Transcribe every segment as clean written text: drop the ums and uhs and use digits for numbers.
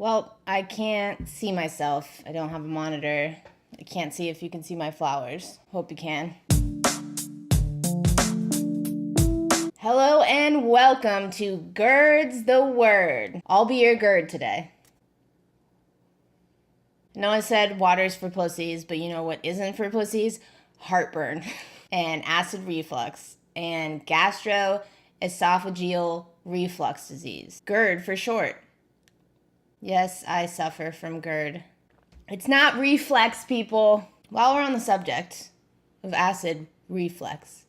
Well, I can't see myself. I don't have a monitor. I can't see if you can see my flowers. Hope you can. Hello and welcome to Gerd's the Word. I'll be your Gerd today. I know I said water's for pussies, but you know what isn't for pussies? Heartburn and acid reflux and gastroesophageal reflux disease. GERD for short. Yes, I suffer from GERD. It's not reflex, people. While we're on the subject of acid reflux,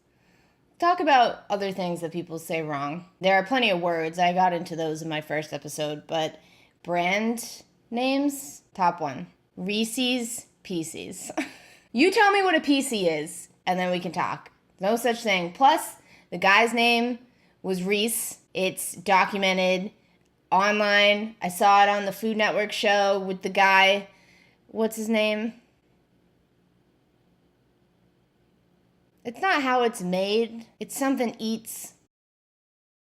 talk about other things that people say wrong. There are plenty of words. I got into those in my first episode, but brand names, top one. Reese'S Pee-SEES. You tell me what a PC is, and then we can talk. No such thing. Plus, the guy's name was Reese. It's documented online. I saw it on the Food Network show with the guy. What's his name? It's not how it's made. It's something eats.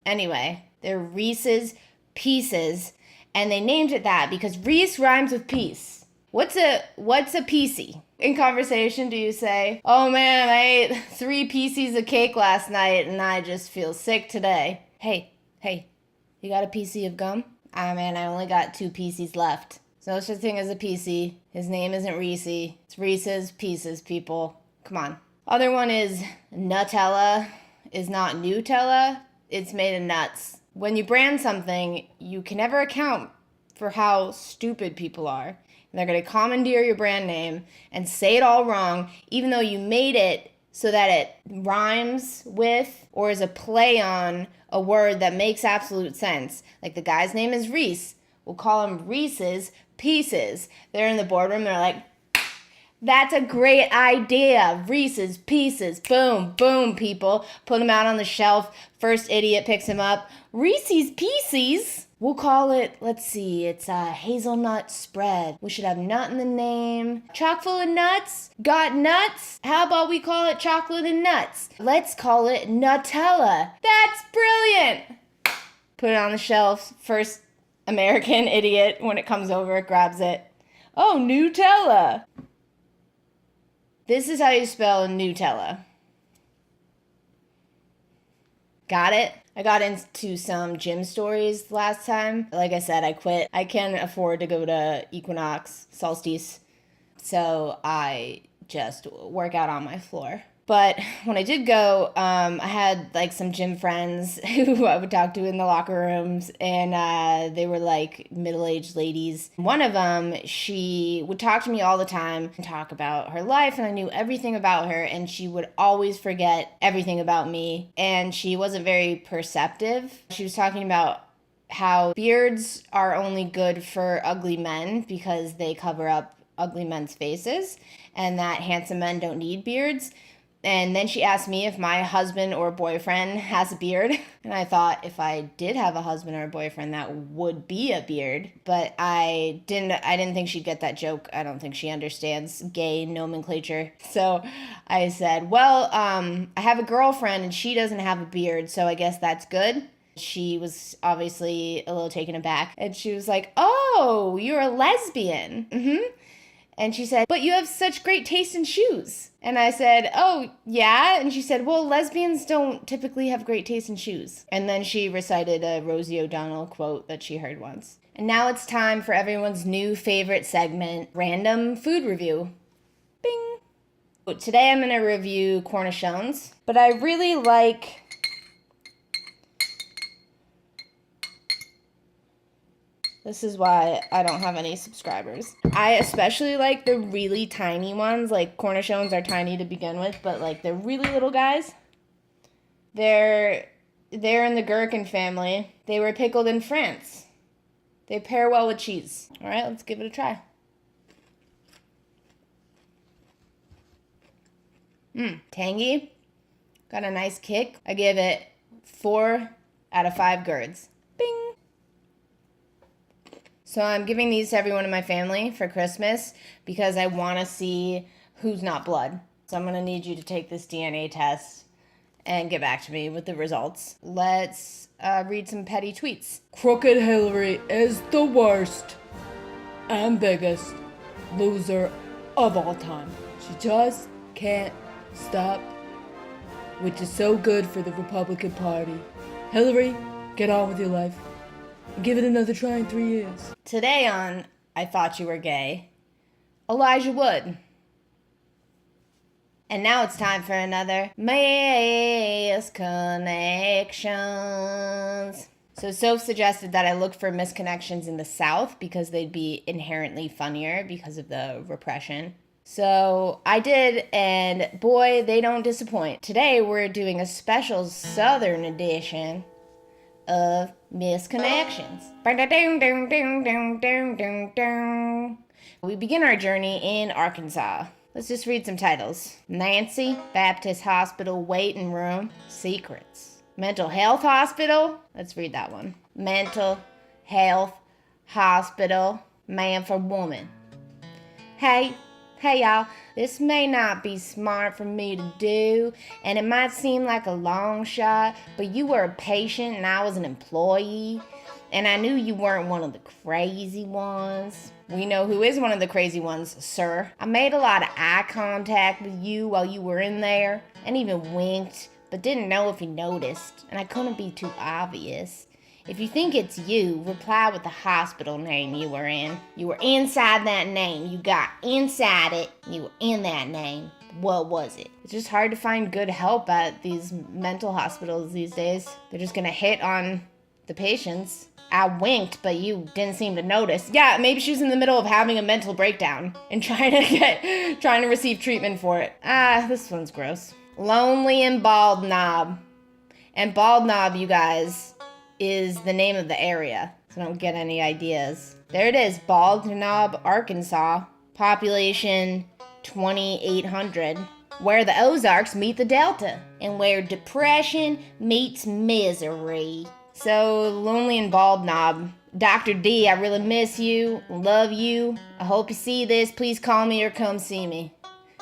Anyway, they're Reese'S Pieces, and they named it that because Reese rhymes with peace. What's a PC? In conversation, do you say, "Oh man, I ate 3 pieces of cake last night and I just feel sick today. Hey, you got a PC of gum?" "Ah man, I only got 2 PCs left." So no such thing as a PC. His name isn't Reese. It's Reese's Pieces, people. Come on. Other one is Nutella is not Nutella. It's made of nuts. When you brand something, you can never account for how stupid people are. They're going to commandeer your brand name and say it all wrong, even though you made it so that it rhymes with or is a play on a word that makes absolute sense. Like the guy's name is Reese. We'll call him Reese's Pieces. They're in the boardroom. They're like, "That's a great idea. Reese's Pieces." Boom, boom, people. Put them out on the shelf. First idiot picks him up. Reese's Pieces. We'll call it, let's see, it's a hazelnut spread. We should have nut in the name. Chock full of nuts? Got nuts? How about we call it chocolate and nuts? Let's call it Nutella. That's brilliant. Put it on the shelf. First American idiot, when it comes over, grabs it. "Oh, Nutella." This is how you spell Nutella. Got it? I got into some gym stories last time. Like I said, I quit. I can afford to go to Equinox, Solstice, so I just work out on my floor. But when I did go, I had like some gym friends who I would talk to in the locker rooms, and they were like middle-aged ladies. One of them, she would talk to me all the time and talk about her life, and I knew everything about her, and she would always forget everything about me, and she wasn't very perceptive. She was talking about how beards are only good for ugly men because they cover up ugly men's faces, and that handsome men don't need beards. And then she asked me if my husband or boyfriend has a beard. And I thought if I did have a husband or a boyfriend, that would be a beard. But I didn't think she'd get that joke. I don't think she understands gay nomenclature. So I said, "Well, I have a girlfriend and she doesn't have a beard, so I guess that's good." She was obviously a little taken aback. And she was like, "Oh, you're a lesbian." "Mm-hmm." And she said, "But you have such great taste in shoes." And I said, "Oh, yeah?" And she said, "Well, lesbians don't typically have great taste in shoes." And then she recited a Rosie O'Donnell quote that she heard once. And now it's time for everyone's new favorite segment, Random Food Review. Bing! Today I'm going to review cornichons, but I really like... This is why I don't have any subscribers. I especially like the really tiny ones. Like, cornichons are tiny to begin with, but like the really little guys, they're in the gherkin family. They were pickled in France. They pair well with cheese. All right, let's give it a try. Tangy. Got a nice kick. I give it 4 out of 5 Gerds. Bing! So I'm giving these to everyone in my family for Christmas because I want to see who's not blood. So I'm going to need you to take this DNA test and get back to me with the results. Let's read some petty tweets. Crooked Hillary is the worst. and biggest loser of all time. She just can't stop, which is so good for the Republican Party. Hillary, get on with your life. Give it another try in 3 years. Today on I Thought You Were Gay, Elijah Wood. And now it's time for another Misconnections. So Soph suggested that I look for misconnections in the South because they'd be inherently funnier because of the repression. So I did, and boy, they don't disappoint. Today we're doing a special Southern edition of Misconnections. We begin our journey in Arkansas. Let's just read some titles. Nancy, Baptist Hospital Waiting Room, Secrets. Mental Health Hospital, let's read that one. Mental Health Hospital, Man for Woman. Hey y'all, this may not be smart for me to do, and it might seem like a long shot, but you were a patient and I was an employee, and I knew you weren't one of the crazy ones. We know who is one of the crazy ones, sir. I made a lot of eye contact with you while you were in there, and even winked, but didn't know if you noticed, and I couldn't be too obvious. If you think it's you, reply with the hospital name you were in. You were inside that name. You got inside it. You were in that name. What was it? It's just hard to find good help at these mental hospitals these days. They're just gonna hit on the patients. I winked, but you didn't seem to notice. Yeah, maybe she was in the middle of having a mental breakdown and trying to receive treatment for it. This one's gross. Lonely and Bald Knob. And Bald Knob, you guys, is the name of the area, so don't get any ideas. There it is, Bald Knob, Arkansas. Population 2,800. Where the Ozarks meet the Delta, and where depression meets misery. So, Lonely and Bald Knob. Dr. D, I really miss you, love you. I hope you see this. Please call me or come see me.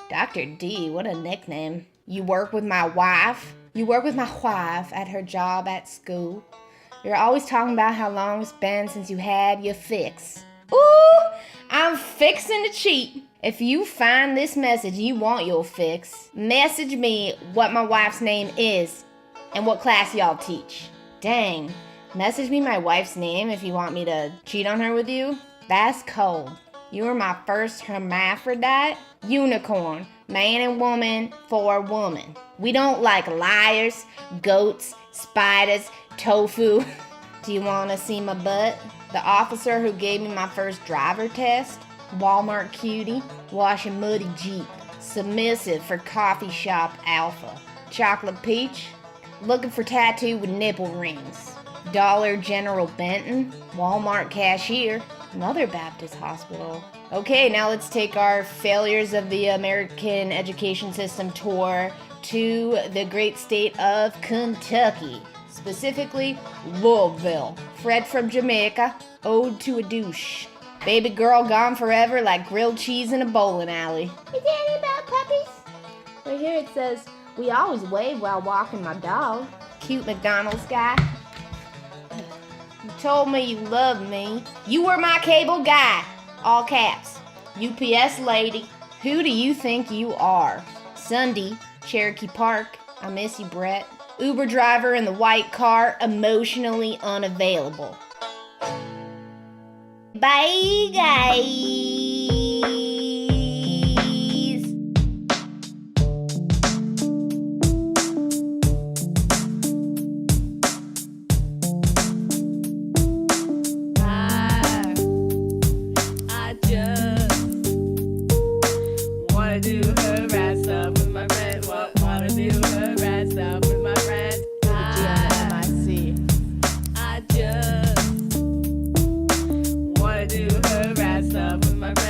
Dr. D, what a nickname. You work with my wife? You work with my wife at her job at school. You're always talking about how long it's been since you had your fix. Ooh, I'm fixing to cheat. If you find this message you want your fix, message me what my wife's name is and what class y'all teach. Dang, message me my wife's name if you want me to cheat on her with you? That's cold. You were my first hermaphrodite unicorn, man and woman for woman. We don't like liars, goats, spiders, tofu. Do you want to see my butt? The officer who gave me my first driver test? Walmart cutie, washing muddy Jeep. Submissive for coffee shop alpha. Chocolate peach, looking for tattoo with nipple rings. Dollar General Benton, Walmart cashier, another Baptist hospital. Okay, now let's take our failures of the American education system tour to the great state of Kentucky. Specifically, Louisville. Fred from Jamaica, Ode to a Douche. Baby girl gone forever like grilled cheese in a bowling alley. Is there any about puppies? Right here it says, we always wave while walking my dog. Cute McDonald's guy. You told me you loved me. You were my cable guy. All caps. UPS lady. Who do you think you are? Sunday, Cherokee Park. I miss you, Brett. Uber driver in the white car, emotionally unavailable. Bye, guys.